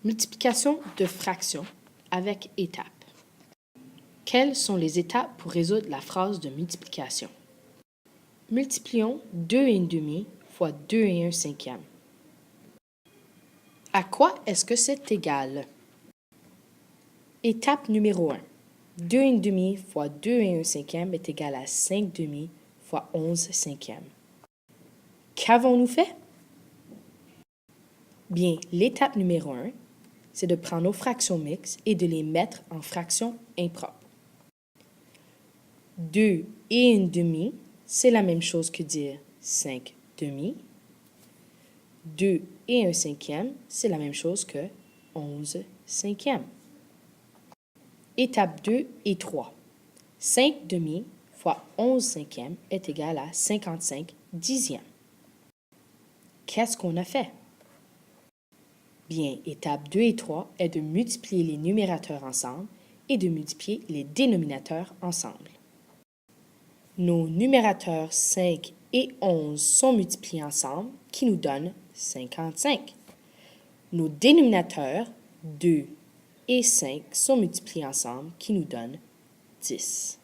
Multiplication de fractions avec étapes. Quelles sont les étapes pour résoudre la phrase de multiplication? Multiplions 2 1/2 fois 2 1/5. À quoi est-ce que c'est égal? Étape numéro 1. 2 1/2 fois 2 1/5 est égal à 5 demi fois 11 cinquièmes. Qu'avons-nous fait? Bien, l'étape numéro 1, c'est de prendre nos fractions mixtes et de les mettre en fractions impropres. 2 1/2, c'est la même chose que dire 5 demi. 2 1/5, c'est la même chose que 11 cinquièmes. Étape 2 et 3. 5 demi fois 11 cinquièmes est égal à 55 dixièmes. Qu'est-ce qu'on a fait? Bien, étape 2 et 3 est de multiplier les numérateurs ensemble et de multiplier les dénominateurs ensemble. Nos numérateurs 5 et 11 sont multipliés ensemble, qui nous donne 55. Nos dénominateurs 2 et 5 sont multipliés ensemble, qui nous donne 10.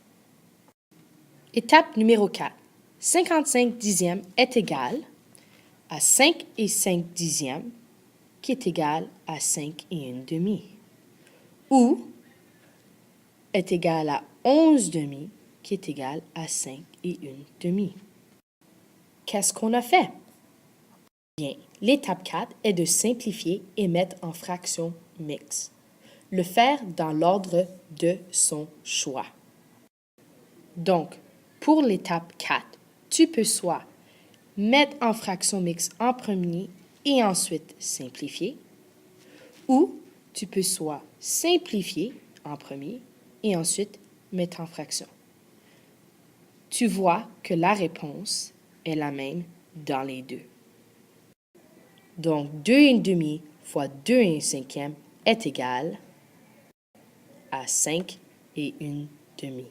Étape numéro 4. 55 dixièmes est égal à 5 et 5 dixièmes, qui est égal à 5 et 1/2, ou est égal à 11 demi, qui est égal à 5 et 1/2. Qu'est-ce qu'on a fait? Bien, l'étape 4 est de simplifier et mettre en fractions mixtes. Le faire dans l'ordre de son choix. Donc, pour l'étape 4, tu peux soit mettre en fractions mixtes en premier et ensuite simplifier, ou tu peux soit simplifier en premier et ensuite mettre en fraction. Tu vois que la réponse est la même dans les deux. Donc, 2 1/2 fois 2 1/5 est égal à 5 et 1/2.